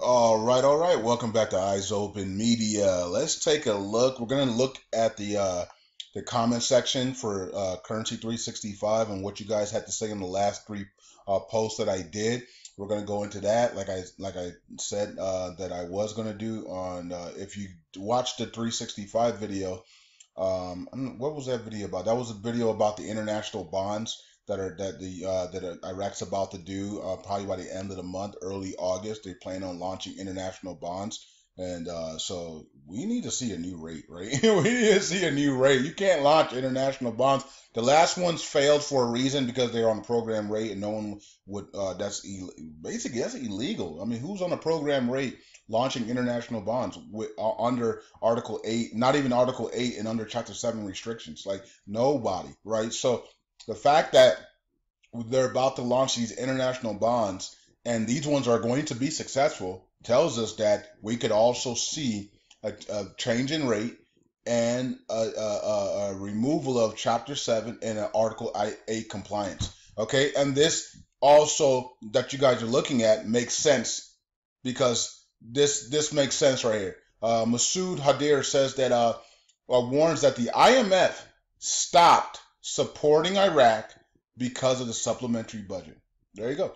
All right. Welcome back to Eyes Open Media. Let's take a look. We're gonna look at the comment section for Currency 365 and what you guys had to say in the last three posts that I did. We're gonna go into that, like I said that I was gonna do on. If you watched the 365 video, what was that video about? That was a video about the international bonds that Iraq's about to do probably by the end of the month, early August. They plan on launching international bonds, and so we need to see a new rate, right? We need to see a new rate. You can't launch international bonds. The last ones failed for a reason because they're on program rate, and no one would. Basically that's illegal. I mean, who's on a program rate launching international bonds under Article 8, not even Article 8 and under Chapter 7 restrictions? Like nobody, right? So the fact that they're about to launch these international bonds and these ones are going to be successful tells us that we could also see a change in rate and a removal of Chapter 7 and an Article 8 compliance. Okay, and this also that you guys are looking at makes sense because this makes sense right here. Masood Haider says that warns that the IMF stopped supporting Iraq because of the supplementary budget. There you go.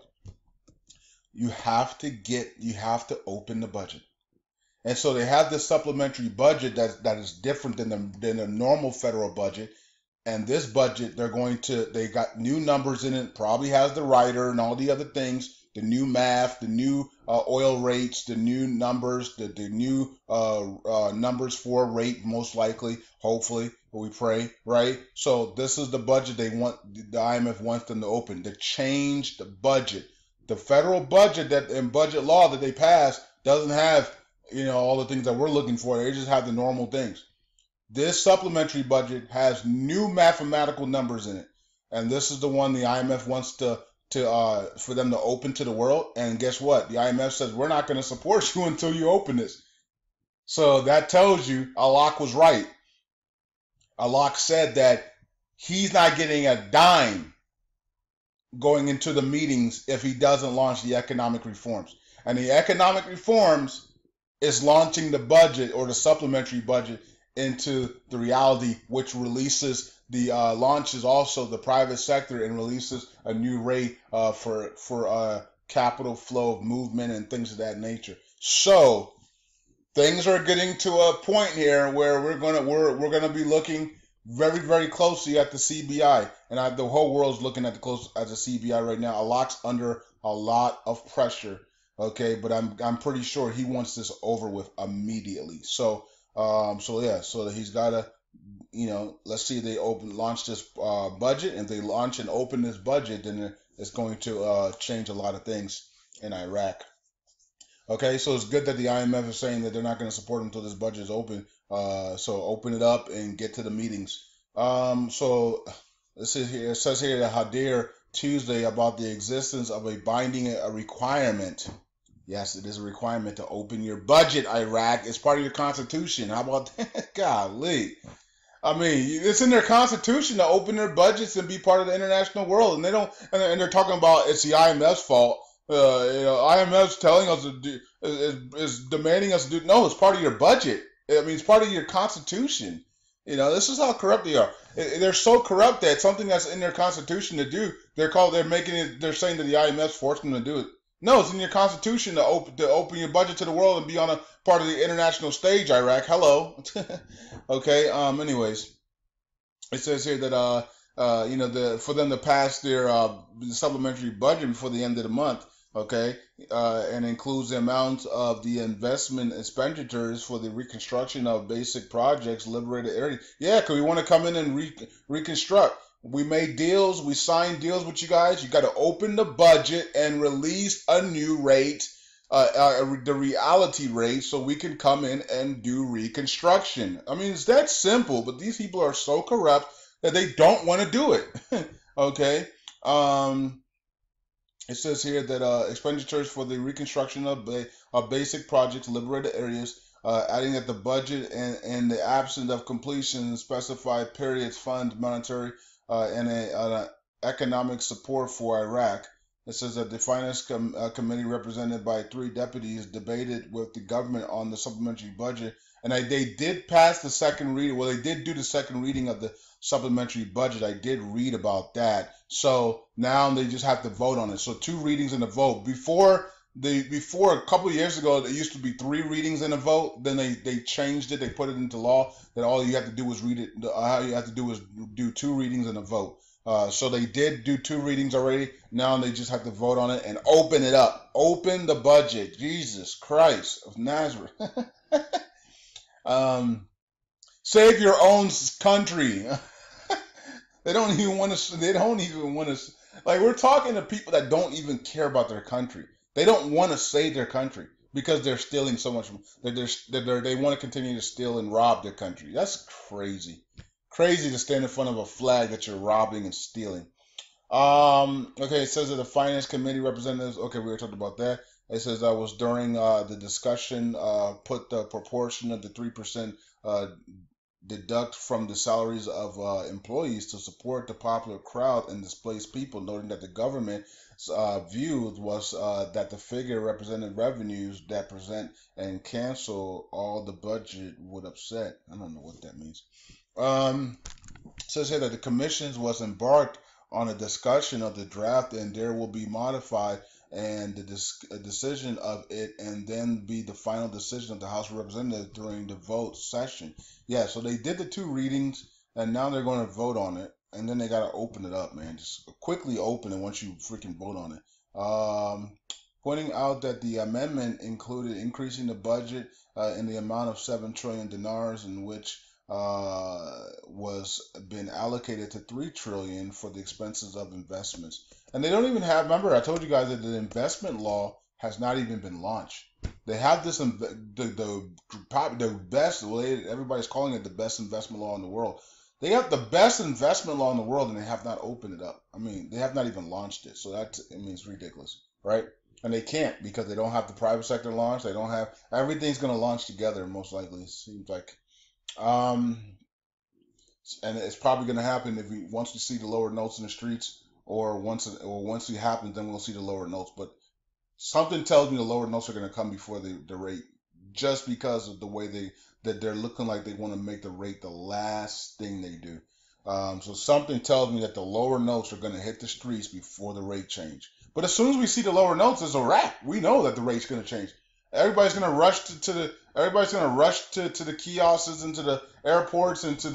You have to open the budget. And so they have this supplementary budget that is different than a normal federal budget. And this budget, they got new numbers in it, probably has the rider and all the other things, the new math, the new oil rates, the new numbers, the new numbers for rate, most likely, hopefully, we pray, right? So this is the budget the IMF wants them to open, to change the budget. The federal budget that in budget law that they passed doesn't have, all the things that we're looking for. They just have the normal things. This supplementary budget has new mathematical numbers in it, and this is the one the IMF wants for them to open to the world. And guess what? The IMF says we're not going to support you until you open this. So that tells you Alok was right. Alok said that he's not getting a dime going into the meetings if he doesn't launch the economic reforms. And the economic reforms is launching the budget or the supplementary budget into the reality, which releases launches also the private sector and releases a new rate for capital flow of movement and things of that nature. So things are getting to a point here where we're gonna be looking very, very closely at the CBI, and the whole world's looking at the CBI right now. Alok's under a lot of pressure, okay, but I'm pretty sure he wants this over with immediately. So he's gotta, let's see if they launch this budget. And if they launch and open this budget, then it's going to change a lot of things in Iraq. Okay, so it's good that the IMF is saying that they're not going to support them until this budget is open. So open it up and get to the meetings. So it says here that Haider Tuesday about the existence of a requirement. Yes, it is a requirement to open your budget, Iraq. It's part of your constitution. How about that? Golly. I mean, it's in their constitution to open their budgets and be part of the international world, and they don't. And they're talking about it's the IMF's fault. IMF's telling us is demanding us to do. No, it's part of your budget. I mean, it's part of your constitution. This is how corrupt they are. They're so corrupt that something that's in their constitution to do, they're saying that the IMF's forcing them to do it. No, it's in your constitution to open your budget to the world and be on a part of the international stage, Iraq. Hello. Okay. Anyways, it says here that for them to pass their supplementary budget before the end of the month. Okay, and includes the amount of the investment expenditures for the reconstruction of basic projects, liberated areas. Yeah, because we want to come in and reconstruct. We made deals, we signed deals with you guys. You got to open the budget and release a new rate, the reality rate, so we can come in and do reconstruction. I mean, it's that simple, but these people are so corrupt that they don't want to do it. Okay. It says here that expenditures for the reconstruction of basic projects, liberated areas, adding that the budget and the absence of completion in specified periods fund monetary and economic support for Iraq. It says that the Finance Committee, represented by 3 deputies, debated with the government on the supplementary budget, and they did pass the second reading. Well, they did do the second reading of the supplementary budget. I did read about that. So now they just have to vote on it. So 2 readings and a vote. Before a couple of years ago, it used to be 3 readings and a vote. Then they changed it. They put it into law that all you have to do was read it. All you have to do is do 2 readings and a vote. So they did do 2 readings already. Now they just have to vote on it and open it up. Open the budget. Jesus Christ of Nazareth. Save your own country. They don't even want to. They don't even want to. Like, we're talking to people that don't even care about their country. They don't want to save their country because they're stealing so much. They want to continue to steal and rob their country. That's crazy. Crazy to stand in front of a flag that you're robbing and stealing. Okay, it says that the Finance Committee representatives. Okay, we were talking about that. It says that was during the discussion. Put the proportion of the 3% deduct from the salaries of employees to support the popular crowd and displaced people, noting that the government's view was that the figure represented revenues that present and cancel all the budget would upset. I don't know what that means. Says here that the commissions was embarked on a discussion of the draft and there will be modified and the decision of it and then be the final decision of the House of Representatives during the vote session. Yeah, so they did the 2 readings and now they're going to vote on it and then they got to open it up, man. Just quickly open it once you freaking vote on it. Pointing out that the amendment included increasing the budget in the amount of 7 trillion dinars, in which was been allocated to 3 trillion for the expenses of investments. And they don't even have, remember I told you guys that the investment law has not even been launched. They have this, the best, well, everybody's calling it the best investment law in the world. They have the best investment law in the world and they have not opened it up. I mean, they have not even launched it. So that, I mean, it's ridiculous, right? And they can't because they don't have the private sector launch. They don't have, everything's going to launch together most likely, it seems like. And it's probably going to happen if once we see the lower notes in the streets, or once it happens, then we'll see the lower notes. But something tells me the lower notes are going to come before the rate, just because of the way they're looking like they want to make the rate the last thing they do. So something tells me that the lower notes are going to hit the streets before the rate change. But as soon as we see the lower notes, it's a wrap. We know that the rate's going to change. Everybody's going to rush to the kiosks and to the airports and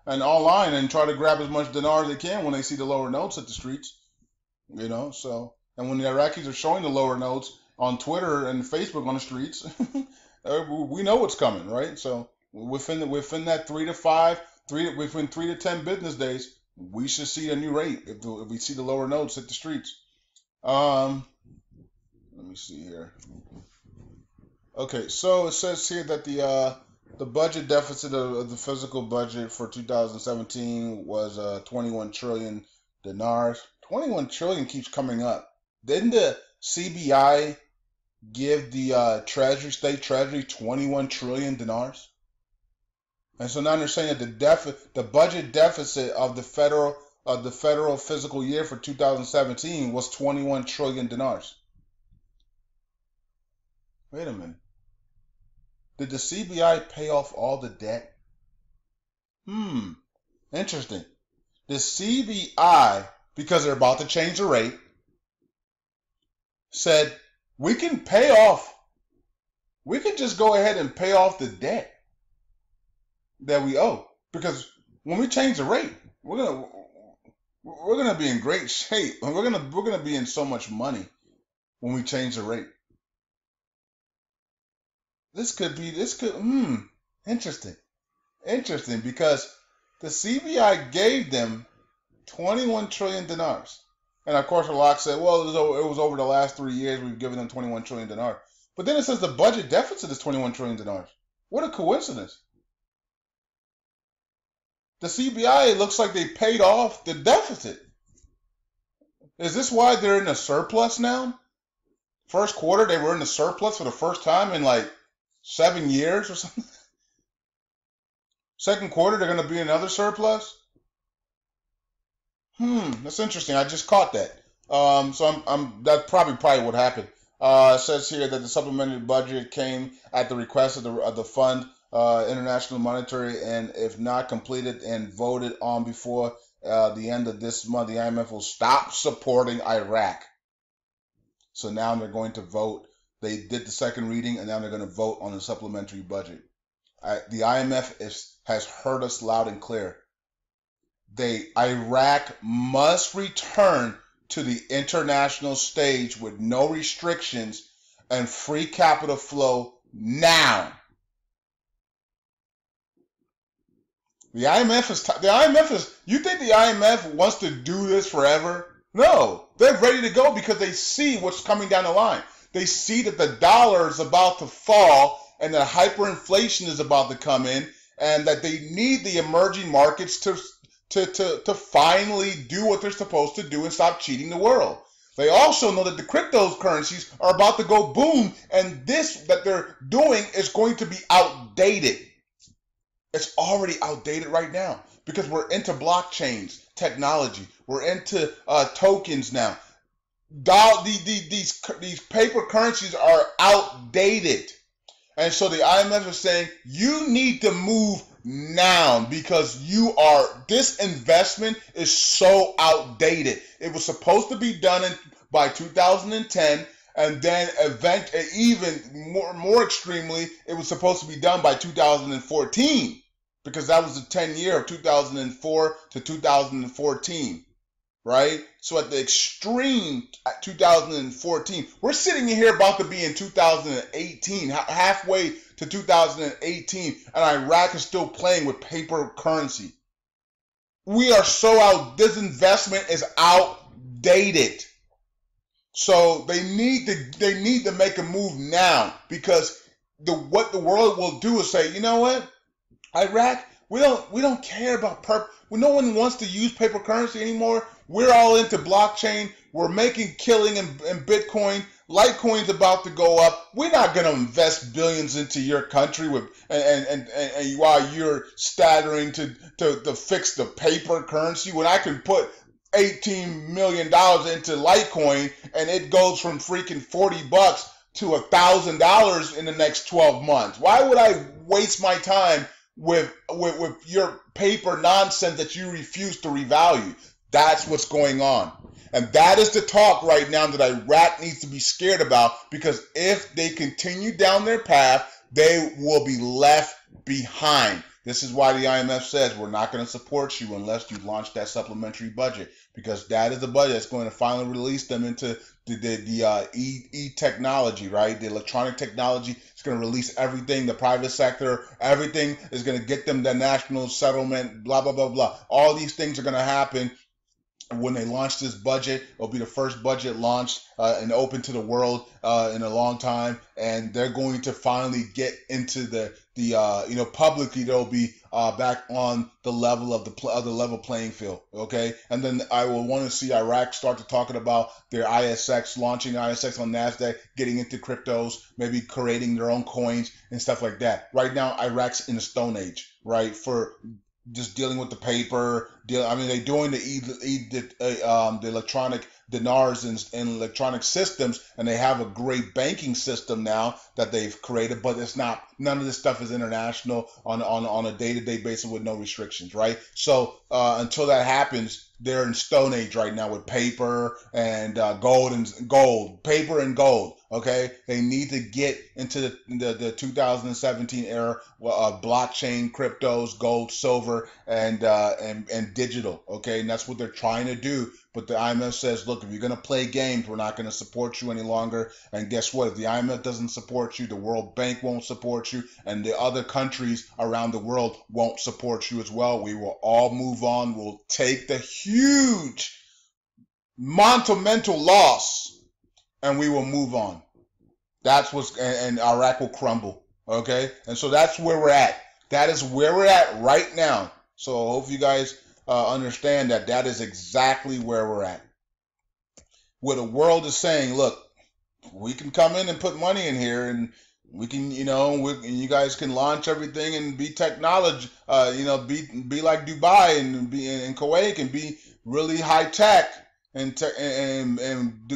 online and try to grab as much dinar they can when they see the lower notes at the streets. You know, so, and when the Iraqis are showing the lower notes on Twitter and Facebook on the streets, we know what's coming, right? So within that within 3 to 10 business days, we should see a new rate if we see the lower notes hit the streets. Let me see here. Okay, so it says here that the budget deficit of the physical budget for 2017 was 21 trillion dinars. 21 trillion keeps coming up. Didn't the CBI give the state treasury 21 trillion dinars? And so now they're saying that the budget deficit of the federal fiscal year for 2017 was 21 trillion dinars. Wait a minute. Did the CBI pay off all the debt? Interesting. The CBI, because they're about to change the rate, said we can just go ahead and pay off the debt that we owe. Because when we change the rate, we're gonna be in great shape. We're gonna be in so much money when we change the rate. Interesting, because the CBI gave them 21 trillion dinars. And of course, Alok said, well, it was over the last 3 years we've given them 21 trillion dinars. But then it says the budget deficit is 21 trillion dinars. What a coincidence. The CBI, it looks like they paid off the deficit. Is this why they're in a surplus now? First quarter, they were in the surplus for the first time in like 7 years or something. Second quarter, they're going to be another surplus. That's interesting. I just caught that. So that's probably what happened. It says here that the supplementary budget came at the request of the fund, International Monetary, and if not completed and voted on before the end of this month, the IMF will stop supporting Iraq. So now they're going to vote. They did the second reading, and now they're going to vote on the supplementary budget. The IMF has heard us loud and clear. Iraq must return to the international stage with no restrictions and free capital flow now. The IMF is. You think the IMF wants to do this forever? No, they're ready to go because they see what's coming down the line. They see that the dollar is about to fall and that hyperinflation is about to come in, and that they need the emerging markets to finally do what they're supposed to do and stop cheating the world. They also know that the cryptocurrencies are about to go boom, and this that they're doing is going to be outdated. It's already outdated right now because we're into blockchains, technology. We're into tokens now. These paper currencies are outdated. And so the IMF is saying, you need to move now because this investment is so outdated. It was supposed to be done by 2010, and then even more extremely, it was supposed to be done by 2014 because that was the 10 year of 2004 to 2014. Right? So at the extreme, at 2014, we're sitting here about to be in 2018, halfway to 2018, and Iraq is still playing with paper currency. We are this investment is outdated. So they need to make a move now because what the world will do is say, you know what, Iraq, we don't care about no one wants to use paper currency anymore. We're all into blockchain. We're making killing in Bitcoin. Litecoin's about to go up. We're not going to invest billions into your country and while you're staggering to fix the paper currency when I can put $18 million into Litecoin and it goes from freaking $40 to $1,000 in the next 12 months. Why would I waste my time with your paper nonsense that you refuse to revalue? That's what's going on. And that is the talk right now that Iraq needs to be scared about, because if they continue down their path, they will be left behind. This is why the IMF says we're not going to support you unless you launch that supplementary budget, because that is the budget that's going to finally release them into the e-technology, right? The electronic technology is going to release everything, the private sector, everything is going to get them the national settlement, blah, blah, blah, blah. All these things are going to happen when they launch this budget. It'll be the first budget launched and open to the world in a long time, and they're going to finally get into the publicly they'll be back on the level of the level playing field. Okay, and then I will want to see Iraq start to talking about their ISX, launching ISX on NASDAQ, getting into cryptos, maybe creating their own coins and stuff like that. Right now, Iraq's in the Stone Age, right? For just dealing with the paper. They're doing the electronic dinars and electronic systems, and they have a great banking system now that they've created. But it's not. None of this stuff is international on a day-to-day basis with no restrictions, right? So until that happens, they're in Stone Age right now with paper and gold, paper and gold. Okay, they need to get into the 2017 era of blockchain, cryptos, gold, silver, and digital. Okay, and that's what they're trying to do. But the IMF says, look, if you're going to play games, we're not going to support you any longer. And guess what? If the IMF doesn't support you, the World Bank won't support you, and the other countries around the world won't support you as well. We will all move on. We'll take the huge monumental loss, and we will move on. That's and Iraq will crumble. Okay, and so that's where we're at. That is where we're at right now. So I hope you guys understand that is exactly where we're at. Where the world is saying, look, we can come in and put money in here, and we can, you guys can launch everything and be technology, be like Dubai and be in Kuwait and be really high tech, and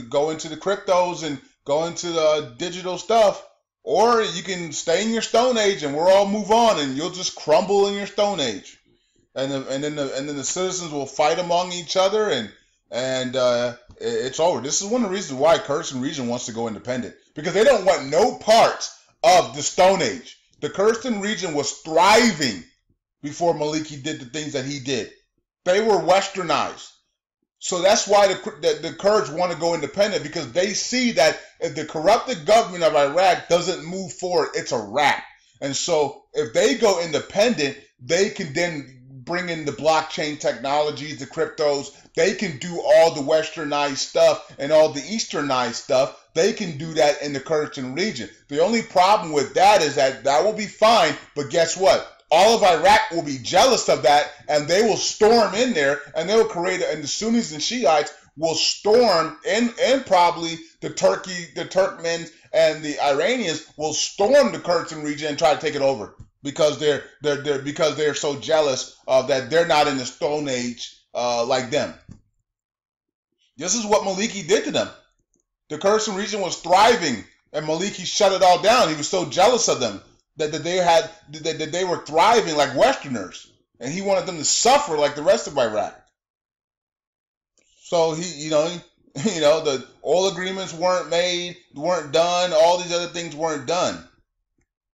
go into the cryptos and go into the digital stuff, or you can stay in your Stone Age and we'll all move on and you'll just crumble in your Stone Age, and then the citizens will fight among each other and it's over. This is one of the reasons why Kurdistan region wants to go independent, because they don't want no parts of the Stone Age. The Kurdistan region was thriving before Maliki did the things that he did. They were westernized. So that's why the Kurds want to go independent, because they see that if the corrupted government of Iraq doesn't move forward, it's a wrap. And so if they go independent, they can then bring in the blockchain technologies, the cryptos. They can do all the westernized stuff and all the easternized stuff. They can do that in the Kurdistan region. The only problem with that is that will be fine, but guess what? All of Iraq will be jealous of that, and they will storm in there, and they will create, and the Sunnis and Shiites will storm, and probably the Turkmens and the Iranians will storm the Kurdistan region and try to take it over, because they're so jealous of that they're not in the Stone Age like them. This is what Maliki did to them. The Kurdistan region was thriving, and Maliki shut it all down. He was so jealous of them that they were thriving like Westerners, and he wanted them to suffer like the rest of Iraq. So the oil agreements weren't done. All these other things weren't done.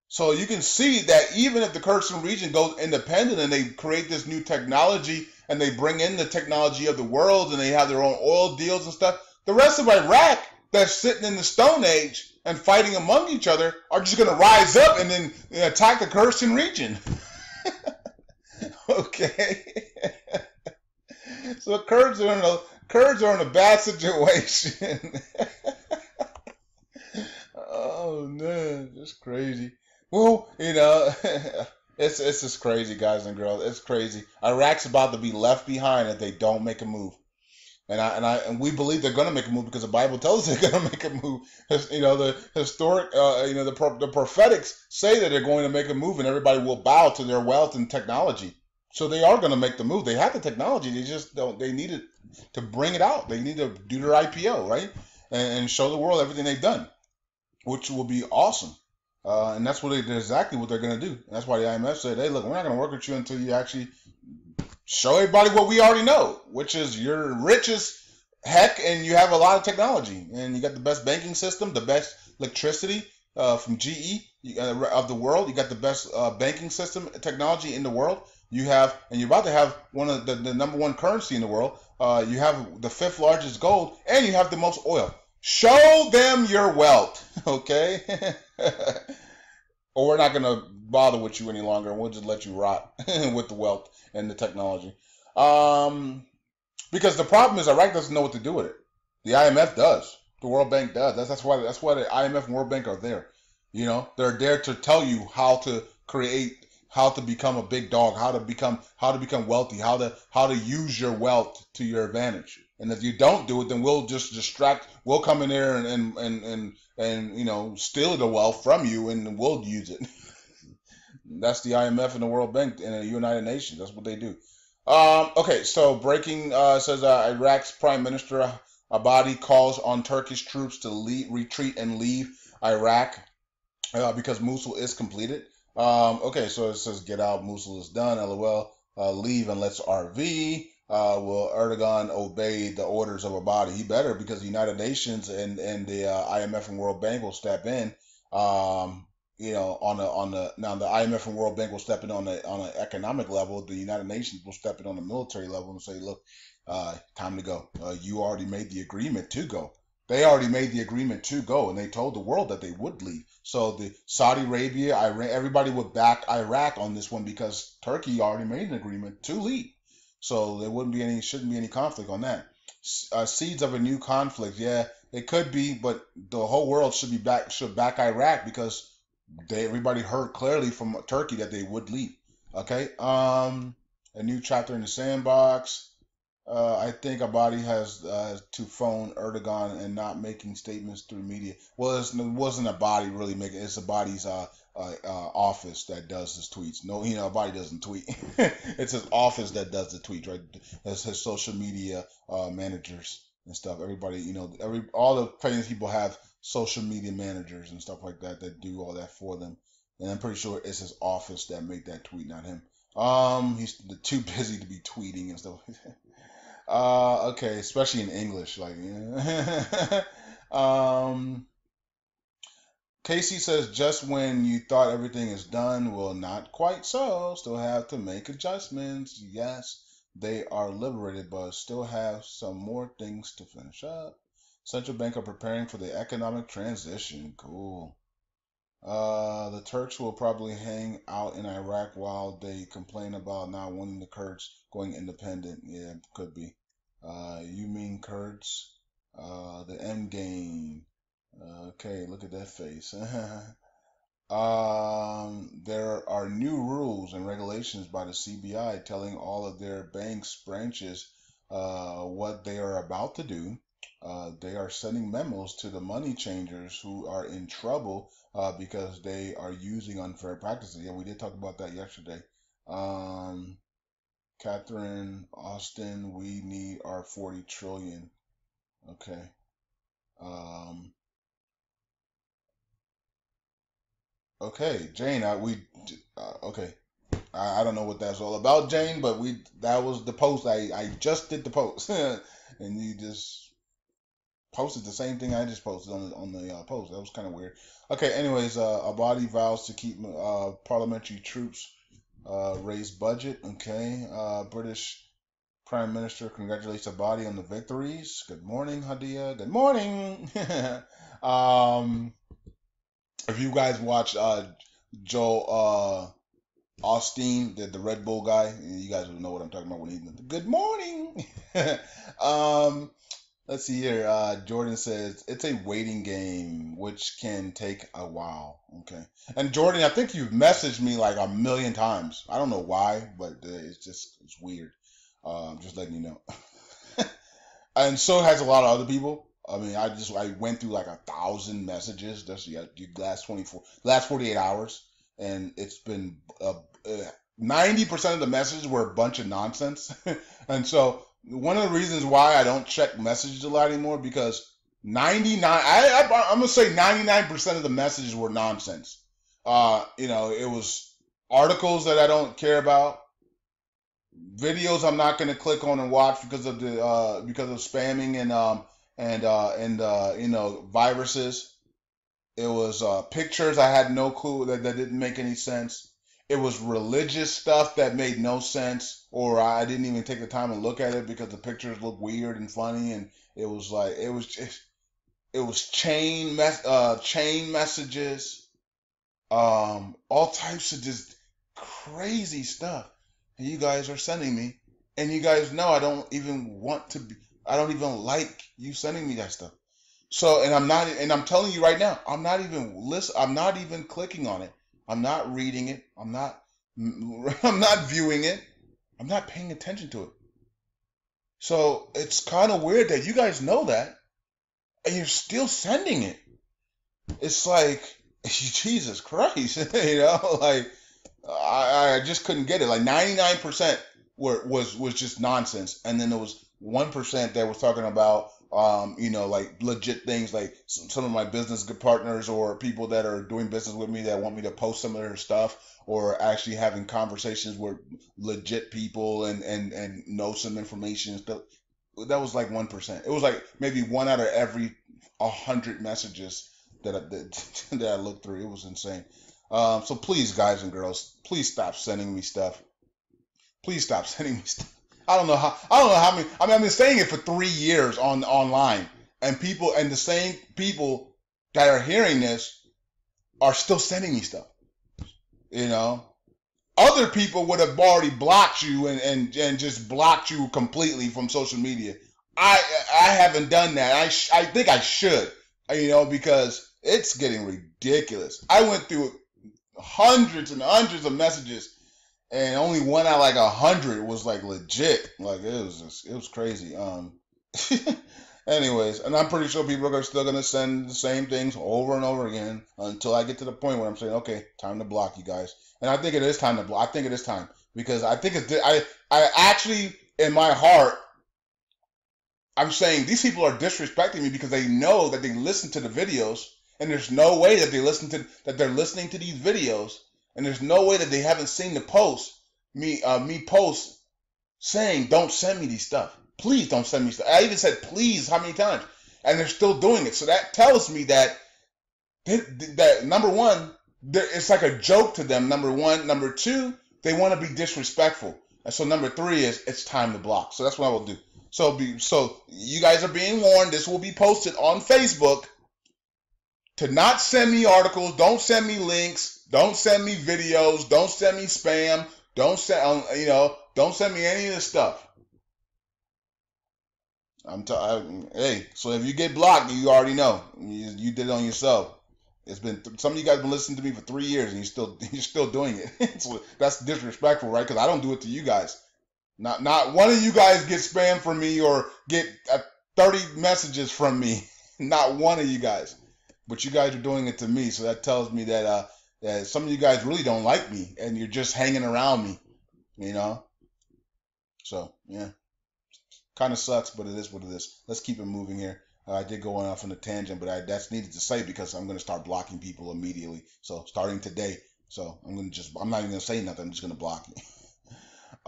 So you can see that even if the Kurdistan region goes independent and they create this new technology and they bring in the technology of the world and they have their own oil deals and stuff, the rest of Iraq that's sitting in the Stone Age and fighting among each other are just going to rise up and then attack the Kurdistan region. Okay. So Kurds are in a bad situation. Oh man, it's crazy. Well, it's just crazy, guys and girls. It's crazy. Iraq's about to be left behind if they don't make a move. And we believe they're going to make a move because the Bible tells us they're going to make a move. The historic, the prophetics say that they're going to make a move, and everybody will bow to their wealth and technology. So they are going to make the move. They have the technology. They just don't. They need to bring it out. They need to do their IPO, right, and show the world everything they've done, which will be awesome. And that's exactly what they're going to do. And that's why the IMF said, "Hey, look, we're not going to work with you until you actually show everybody what we already know, which is you're rich as heck and you have a lot of technology and you got the best banking system, the best electricity from GE of the world. You got the best banking system technology in the world. You have, and you're about to have one of the number one currency in the world. You have the 5th largest gold, and you have the most oil. Show them your wealth, okay? Or we're not going to bother with you any longer, and we'll just let you rot with the wealth and the technology. Because the problem is Iraq doesn't know what to do with it. The IMF does. The World Bank does. That's why the IMF and World Bank are there. They're there to tell you how to create, how to become a big dog, how to become wealthy, how to use your wealth to your advantage. And if you don't do it, then we'll just distract. We'll come in there and steal the wealth from you, and we'll use it. That's the IMF and the World Bank and the United Nations. That's what they do. Okay, so breaking says Iraq's Prime Minister Abadi calls on Turkish troops to retreat and leave Iraq because Mosul is completed. Okay, so it says get out, Mosul is done, LOL. Leave and let's RV. Will Erdogan obey the orders of Abadi? He better, because the United Nations and the IMF and World Bank will step in. Now the IMF and World Bank will step in on an economic level. The United Nations will step in on the military level and say, look, time to go. You already made the agreement to go. They already made the agreement to go, and they told the world that they would leave. So the Saudi Arabia, Iran, everybody would back Iraq on this one because Turkey already made an agreement to leave. So there shouldn't be any conflict on that. Seeds of a new conflict, yeah, it could be, but the whole world should back Iraq because everybody heard clearly from Turkey that they would leave. Okay, a new chapter in the sandbox. I think Abadi has to phone Erdogan and not making statements through media. Well, it wasn't Abadi really making. It's Abadi's office that does his tweets. No, Abadi doesn't tweet. It's his office that does the tweets, right? It's his social media managers and stuff. Everybody, all the famous people have social media managers and stuff like that that do all that for them. And I'm pretty sure it's his office that made that tweet, not him. He's too busy to be tweeting and stuff like that. Okay, especially in English, like, yeah. Casey says, just when you thought everything is done, well, not quite so. Still have to make adjustments. Yes, they are liberated, but still have some more things to finish up. Central Bank are preparing for the economic transition. Cool. The Turks will probably hang out in Iraq while they complain about not wanting the Kurds going independent. Yeah, could be. You mean Kurds? The end game. Okay, look at that face. There are new rules and regulations by the CBI telling all of their banks branches what they are about to do. They are sending memos to the money changers who are in trouble because they are using unfair practices. Yeah, we did talk about that yesterday. Catherine Austin, we need our 40 trillion. Okay. Okay, Jane, okay. I don't know what that's all about, Jane, but that was the post. I just did the post, and you just posted the same thing I just posted on the post. That was kind of weird. Okay, anyways, Abadi vows to keep parliamentary troops, raise budget. Okay, British Prime Minister congratulates Abadi on the victories. Good morning, Hadia. Good morning. um, if you guys watch Joe Austin, the Red Bull guy, you guys will know what I'm talking about when he's good morning. um, let's see here. Jordan says it's a waiting game, which can take a while. Okay, and Jordan, I think you've messaged me like a million times. I don't know why, but it's weird. Just letting you know. And so has a lot of other people. I mean, I went through like 1,000 messages just last 48 hours, and it's been 90% of the messages were a bunch of nonsense. And so one of the reasons why I don't check messages a lot anymore, because 99 I'm gonna say 99% of the messages were nonsense. It was articles that I don't care about, videos I'm not going to click on and watch because of spamming and viruses. It was pictures I had no clue that didn't make any sense. It was religious stuff that made no sense, or I didn't even take the time to look at it because the pictures looked weird and funny, and it was chain messages, all types of just crazy stuff. And you guys are sending me, and you guys know I don't even like you sending me that stuff. So, and I'm telling you right now, I'm not even clicking on it. I'm not reading it. I'm not viewing it. I'm not paying attention to it. So it's kind of weird that you guys know that, and you're still sending it. It's like, Jesus Christ, like, I just couldn't get it. Like 99% was just nonsense, and then there was 1% that was talking about like legit things, like some of my business partners or people that are doing business with me that want me to post some of their stuff, or actually having conversations with legit people and know some information and stuff. That was like 1%. It was like maybe 1 out of every 100 messages that I looked through. It was insane. So please, guys and girls, please stop sending me stuff. Please stop sending me stuff. I don't know how many. I mean, I've been saying it for 3 years online, and the same people that are hearing this are still sending me stuff. Other people would have already blocked you and just blocked you completely from social media. I haven't done that. I think I should, because it's getting ridiculous. I went through hundreds and hundreds of messages, and only 1 out of like 100 was like legit. Like it was crazy. Anyways, and I'm pretty sure people are still gonna send the same things over and over again until I get to the point where I'm saying, okay, time to block you guys. And I think it is time to block. I think it is time, because I think I actually, in my heart, I'm saying these people are disrespecting me because they know that they listen to the videos, and there's no way that they're listening to these videos, and there's no way that they haven't seen the post me post saying don't send me these stuff. Please don't send me stuff. I even said please how many times, and they're still doing it. So that tells me that number one, it's like a joke to them. Number one, number two, they want to be disrespectful, and so number three is it's time to block. So that's what I will do. So you guys are being warned. This will be posted on Facebook to not send me articles. Don't send me links. Don't send me videos. Don't send me spam. Don't send don't send me any of this stuff. Hey, so if you get blocked, you already know. You did it on yourself. It's been some of you guys have been listening to me for 3 years and you're still doing it. So that's disrespectful, right? Because I don't do it to you guys. Not one of you guys get spam from me or get 30 messages from me. Not one of you guys. But you guys are doing it to me, so that tells me that some of you guys really don't like me and you're just hanging around me, you know? So, yeah. Kind of sucks, but it is what it is. Let's keep it moving here. I did go off on a tangent, but that's needed to say because I'm going to start blocking people immediately. So, starting today. So, I'm not even going to say nothing. I'm just going to block you.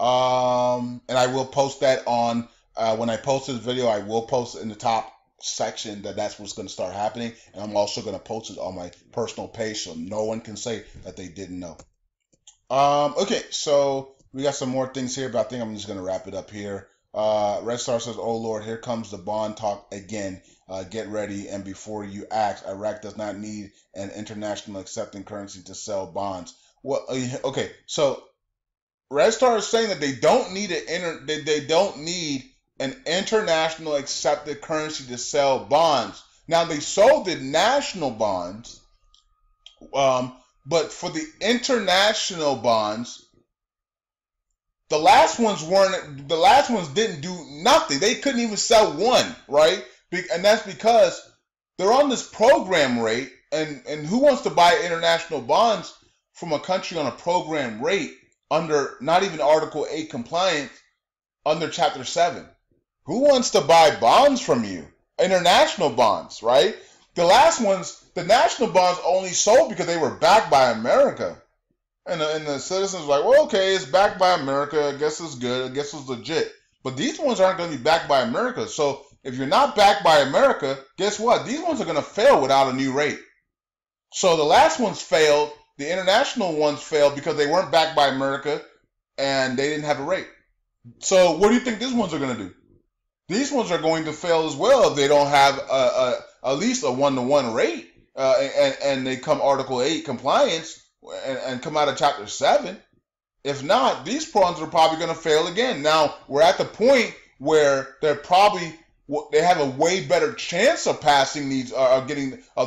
And I will post that on, when I post this video, I will post it in the top section that's what's going to start happening. And I'm also going to post it on my personal page so no one can say that they didn't know. Okay, so we got some more things here, but I think I'm just going to wrap it up here. Red Star says, oh Lord, here comes the bond talk again. Get ready, and before you act, Iraq does not need an international accepting currency to sell bonds. Well, okay, so Red Star is saying that they don't need an international accepted currency to sell bonds. Now they sold the national bonds, but for the international bonds, the last ones didn't do nothing. They couldn't even sell one, right? And that's because they're on this program rate, and who wants to buy international bonds from a country on a program rate under not even Article 8 compliance, under Chapter 7? Who wants to buy bonds from you? International bonds, right? The last ones, the national bonds only sold because they were backed by America. And the citizens were like, well, okay, it's backed by America. I guess it's good. I guess it's legit. But these ones aren't going to be backed by America. So if you're not backed by America, guess what? These ones are going to fail without a new rate. So the last ones failed. The international ones failed because they weren't backed by America and they didn't have a rate. So what do you think these ones are going to do? These ones are going to fail as well if they don't have at least a one-to-one rate and they come Article 8 compliance and come out of Chapter 7. If not, these prawns are probably going to fail again. Now, we're at the point where they have a way better chance of passing these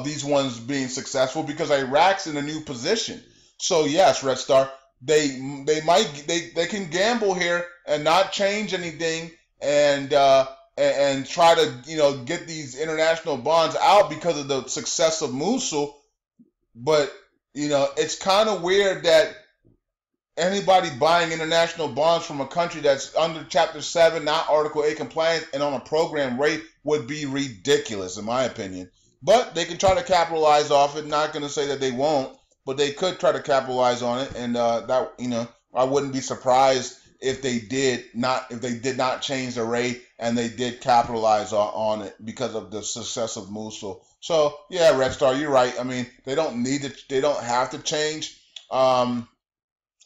these ones being successful because Iraq's in a new position. So yes, Red Star, they can gamble here and not change anything and try to get these international bonds out because of the success of Mosul. But it's kind of weird that anybody buying international bonds from a country that's under Chapter 7, not Article 8 compliant, and on a program rate would be ridiculous, in my opinion. But they can try to capitalize off it. Not going to say that they won't, but they could try to capitalize on it. And I wouldn't be surprised if they did not change the rate and they did capitalize on it because of the success of Mosul. So yeah, Red Star, you're right. I mean, they don't have to change.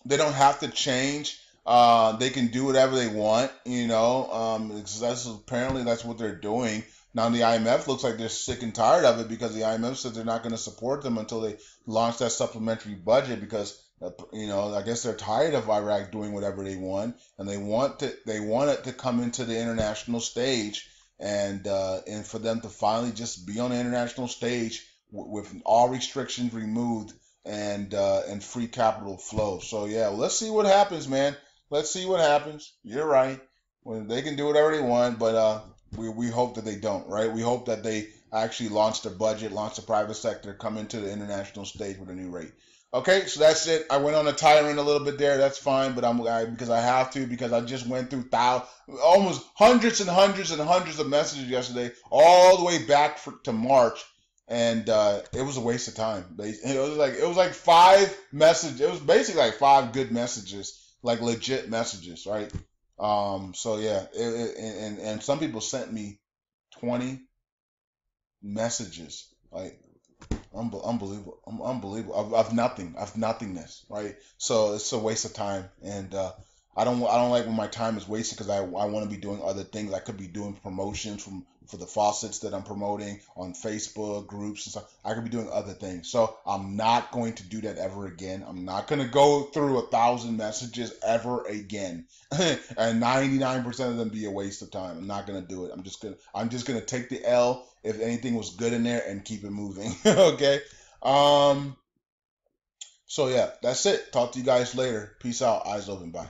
They don't have to change. They can do whatever they want, apparently that's what they're doing. Now the IMF looks like they're sick and tired of it because the IMF said they're not going to support them until they launch that supplementary budget because, I guess they're tired of Iraq doing whatever they want, and they want it to come into the international stage and for them to finally just be on the international stage with all restrictions removed and free capital flow. So yeah, let's see what happens, man. Let's see what happens. You're right. When they can do whatever they want, but we hope that they don't, right? We hope that they I actually launched a budget, launched the private sector, come into the international stage with a new rate. Okay, so that's it. I went on a tyrant a little bit there. That's fine, but because I have to, because I just went through almost hundreds and hundreds and hundreds of messages yesterday, all the way back to March, and it was a waste of time. It was like 5 messages. It was basically like 5 good messages, like legit messages, right? So yeah, and some people sent me 20 messages, like unbelievable, unbelievable, of nothing, of nothingness, right? So it's a waste of time, and I don't like when my time is wasted, because I want to be doing other things. I could be doing promotions for the faucets that I'm promoting on Facebook groups and stuff. I could be doing other things. So I'm not going to do that ever again. I'm not going to go through 1,000 messages ever again, and 99% of them be a waste of time. I'm not going to do it. I'm just gonna take the L if anything was good in there and keep it moving. Okay. So yeah, that's it. Talk to you guys later. Peace out. Eyes open. Bye.